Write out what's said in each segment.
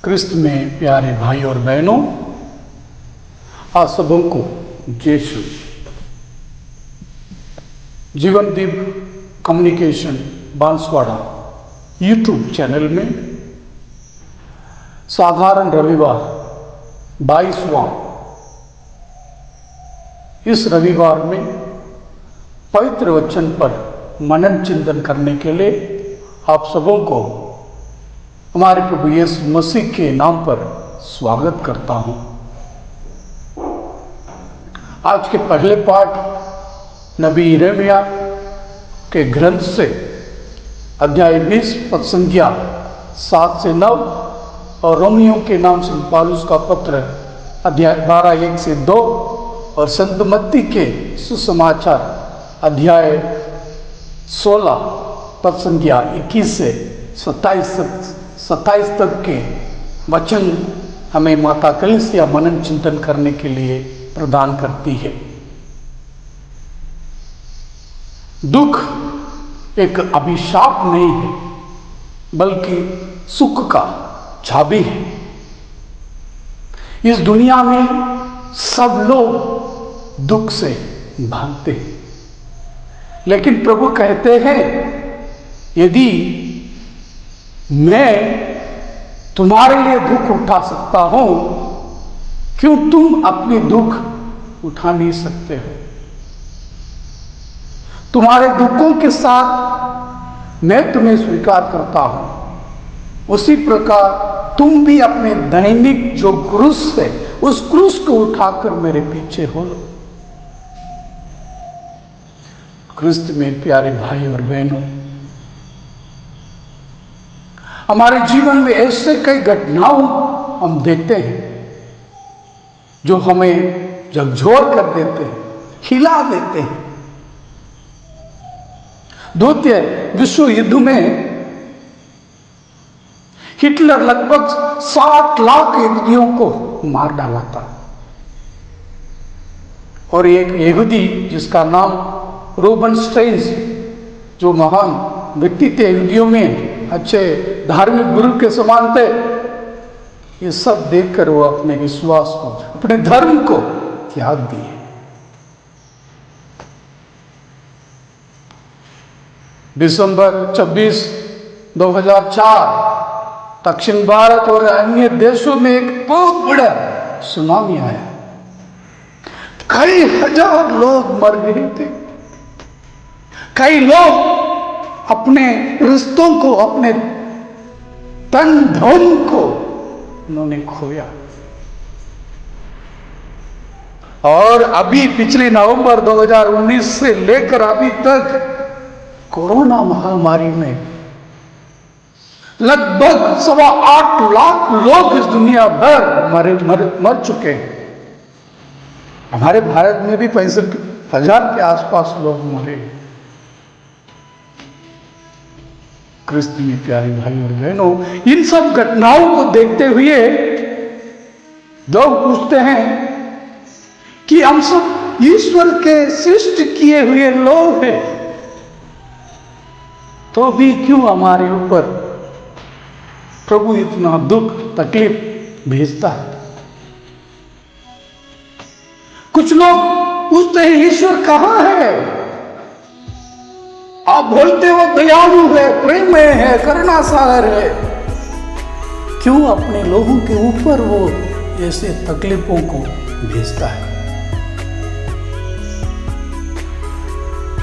क्रिस्त में प्यारे भाई और बहनों, आप सबों को यीशु जीवनदीप कम्युनिकेशन बांसवाड़ा यूट्यूब चैनल में साधारण रविवार 22वां इस रविवार में पवित्र वचन पर मनन चिंतन करने के लिए आप सबों को हमारे प्रभु यीशु मसीह के नाम पर स्वागत करता हूं। आज के पहले पाठ नबी यिर्मयाह के ग्रंथ से अध्याय 20 पद संख्या 7 से 9 और रोमियो के नाम से पौलुस का पत्र अध्याय 12 1 से 2 और संत मत्ती के सुसमाचार अध्याय 16 पद संख्या 21 से 27 तक के वचन हमें माता कलीसिया मनन चिंतन करने के लिए प्रदान करती है। दुख एक अभिशाप नहीं है, बल्कि सुख का चाबी है। इस दुनिया में सब लोग दुख से भागते हैं, लेकिन प्रभु कहते हैं, यदि मैं तुम्हारे लिए दुख उठा सकता हूं, क्यों तुम अपने दुख उठा नहीं सकते हो? तुम्हारे दुखों के साथ मैं तुम्हें स्वीकार करता हूं। उसी प्रकार तुम भी अपने दैनिक जो क्रूस है, उस क्रूस को उठाकर मेरे पीछे हो लो। क्रिस्त में प्यारे भाई और बहनों, हमारे जीवन में ऐसे कई घटनाओं हम देखते हैं जो हमें झकझोर कर देते हैं, हिला देते हैं। द्वितीय विश्व युद्ध में हिटलर लगभग 60 लाख यहूदियों को मार डाला था, और एक यहूदी जिसका नाम रूबेन स्टेन्स, जो महान व्यक्ति थे, यहूदियों में अच्छे धार्मिक गुरु के समान थे, ये सब देखकर वो अपने विश्वास को, अपने धर्म को त्याग दिए। दिसंबर 26, 2004 दक्षिण भारत और अन्य देशों में एक बहुत बड़ा सुनामी आया। कई हजार लोग मर गए थे। कई लोग अपने रिश्तों को, अपने तन धन को उन्होंने खोया। और अभी पिछले नवंबर 2019 से लेकर अभी तक कोरोना महामारी में लगभग 8.25 लाख लोग इस दुनिया भर मर चुके हैं। हमारे भारत में भी 65,000 के आसपास लोग मरे। क्रिस्त में प्यारे भाई और बहनों, इन सब घटनाओं को देखते हुए लोग पूछते हैं कि हम सब ईश्वर के सृष्टि किए हुए लोग हैं, तो भी क्यों हमारे ऊपर प्रभु इतना दुख तकलीफ भेजता है? कुछ लोग पूछते हैं, ईश्वर कहां है? आप बोलते हो दयालु है, प्रेम है, करुणा सागर है, क्यों अपने लोगों के ऊपर वो ऐसे तकलीफों को भेजता है?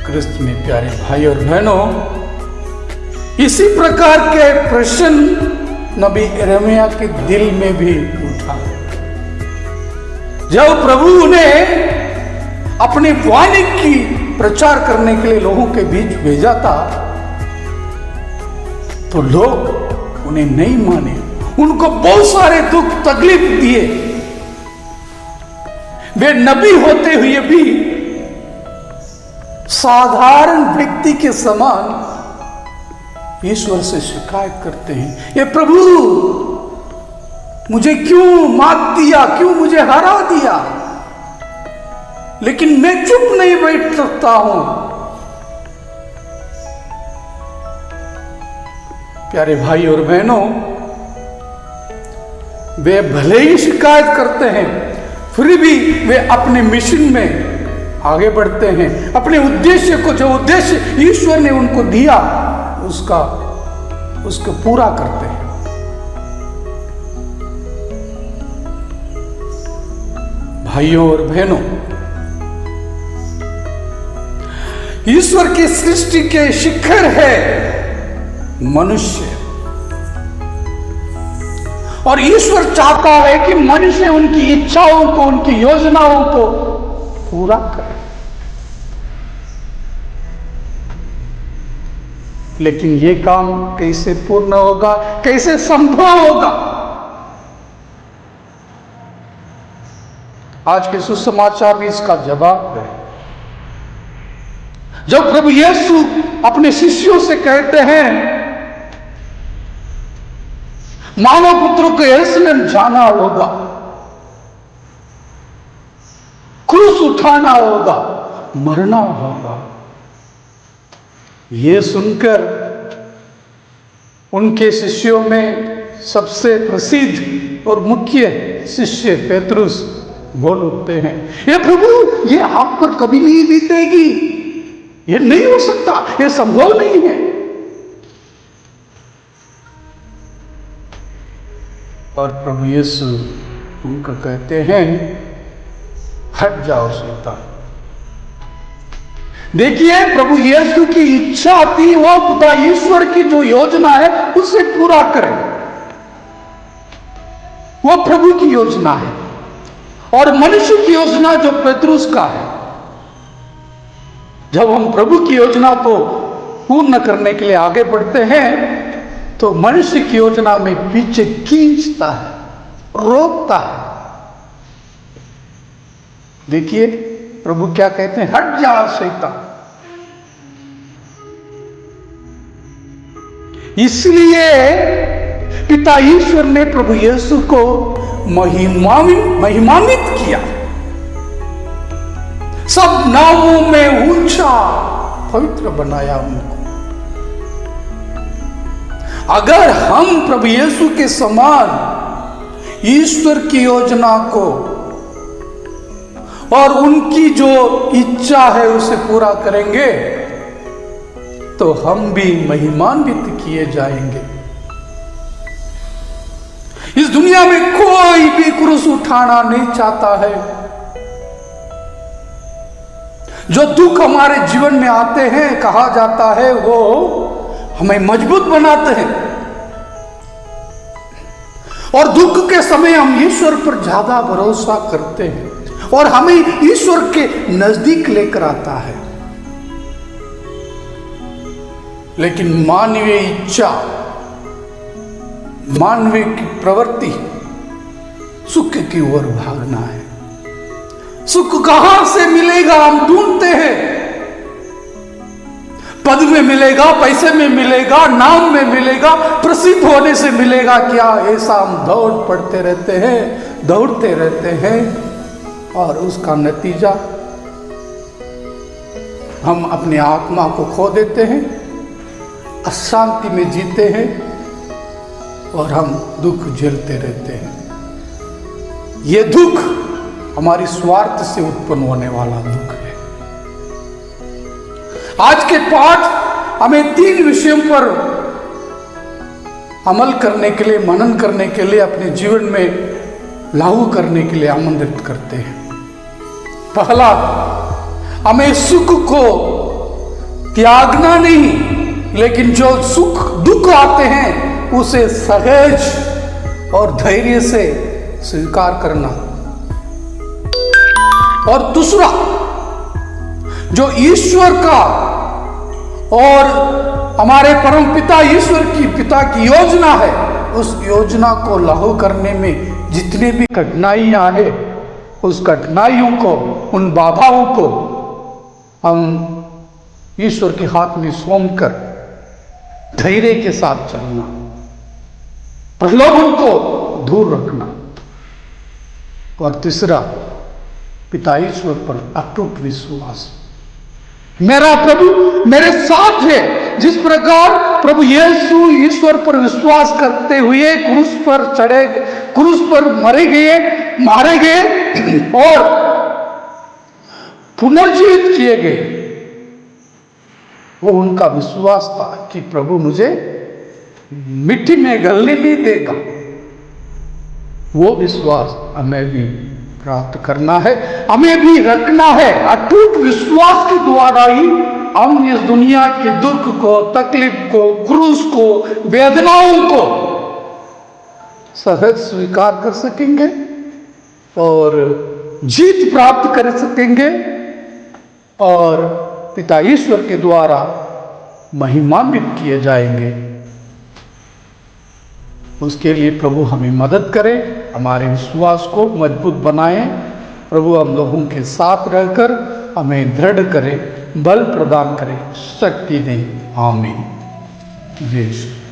क्रिस्त में प्यारे भाई और बहनों, इसी प्रकार के प्रश्न नबी यिर्मयाह के दिल में भी उठा। जब प्रभु ने अपनी वाणी की प्रचार करने के लिए लोगों के बीच भेजा था, तो लोग उन्हें नहीं माने, उनको बहुत सारे दुख तकलीफ दिए। वे नबी होते हुए भी साधारण व्यक्ति के समान ईश्वर से शिकायत करते हैं, ये प्रभु मुझे क्यों मात दिया, क्यों मुझे हरा दिया? लेकिन मैं चुप नहीं बैठ सकता हूं। प्यारे भाई और बहनों, वे भले ही शिकायत करते हैं, फिर भी वे अपने मिशन में आगे बढ़ते हैं, अपने उद्देश्य को, जो उद्देश्य ईश्वर ने उनको दिया, उसको पूरा करते हैं। भाइयों और बहनों, ईश्वर की सृष्टि के शिखर है मनुष्य, और ईश्वर चाहता है कि मनुष्य उनकी इच्छाओं को, उनकी योजनाओं को पूरा करे। लेकिन ये काम कैसे पूर्ण होगा, कैसे संभव होगा? आज के सुसमाचार में इसका जवाब है। जब प्रभु यीशु अपने शिष्यों से कहते हैं, मानव पुत्र को यरूशलेम जाना होगा, क्रूस उठाना होगा, मरना होगा, ये सुनकर उनके शिष्यों में सबसे प्रसिद्ध और मुख्य शिष्य पेतरुस बोल उठते हैं, ये प्रभु, ये आप पर कभी नहीं बीतेगी, ये नहीं हो सकता, ये संभव नहीं है। और प्रभु यीशु उनको कहते हैं, हट जाओ शैतान। देखिए, प्रभु यीशु की इच्छा थी वो पिता ईश्वर की जो योजना है उसे पूरा करें। वो प्रभु की योजना है, और मनुष्य की योजना जो पेतरुस का है। जब हम प्रभु की योजना को पूर्ण करने के लिए आगे बढ़ते हैं, तो मनुष्य की योजना में पीछे खींचता है, रोकता है। देखिए, प्रभु क्या कहते हैं, हट जा शैतान। इसलिए पिता ईश्वर ने प्रभु यीशु को महिमान्वित किया, सब नामों में ऊंचा पवित्र बनाया उनको। अगर हम प्रभु यीशु के समान ईश्वर की योजना को और उनकी जो इच्छा है उसे पूरा करेंगे, तो हम भी महिमान्वित किए जाएंगे। इस दुनिया में कोई भी क्रूस उठाना नहीं चाहता है। जो दुख हमारे जीवन में आते हैं, कहा जाता है, वो हमें मजबूत बनाते हैं, और दुख के समय हम ईश्वर पर ज्यादा भरोसा करते हैं, और हमें ईश्वर के नजदीक लेकर आता है। लेकिन मानवीय इच्छा, मानवीय की प्रवृत्ति सुख की ओर भागना है। सुख कहां से मिलेगा हम ढूंढते हैं। पद में मिलेगा, पैसे में मिलेगा, नाम में मिलेगा, प्रसिद्ध होने से मिलेगा क्या, ऐसा हम दौड़ पड़ते रहते हैं, दौड़ते रहते हैं, और उसका नतीजा हम अपनी आत्मा को खो देते हैं, अशांति में जीते हैं, और हम दुख झेलते रहते हैं। ये दुख हमारी स्वार्थ से उत्पन्न होने वाला दुख है। आज के पाठ हमें 3 विषयों पर अमल करने के लिए, मनन करने के लिए, अपने जीवन में लागू करने के लिए आमंत्रित करते हैं। पहला, हमें सुख को त्यागना नहीं, लेकिन जो सुख दुख आते हैं उसे सहज और धैर्य से स्वीकार करना। और दूसरा, जो ईश्वर का और हमारे परम पिता ईश्वर की पिता की योजना है, उस योजना को लागू करने में जितने भी कठिनाइयां हैं, उस कठिनाइयों को, उन बाधाओं को हम ईश्वर के हाथ में सौंप कर धैर्य के साथ चलना, प्रलोभन को दूर रखना। और तीसरा, पिता ईश्वर पर अटूट विश्वास। मेरा प्रभु मेरे साथ है, जिस प्रकार प्रभु यीशु ईश्वर पर विश्वास करते हुए क्रूस पर चढ़े, क्रूस पर मारे गए और पुनर्जीवित किए गए, वो उनका विश्वास था कि प्रभु मुझे मिट्टी में गलने नहीं देगा। वो विश्वास हमें भी प्राप्त करना है, हमें भी रखना है। अटूट विश्वास के द्वारा ही हम इस दुनिया के दुख को, तकलीफ को, क्रूस को, वेदनाओं को सहज स्वीकार कर सकेंगे और जीत प्राप्त कर सकेंगे और पिता ईश्वर के द्वारा महिमान्वित किए जाएंगे। उसके लिए प्रभु हमें मदद करे, हमारे विश्वास को मजबूत बनाए। प्रभु हम लोगों के साथ रहकर हमें दृढ़ करे, बल प्रदान करे, शक्ति दे। आमीन। जय श्री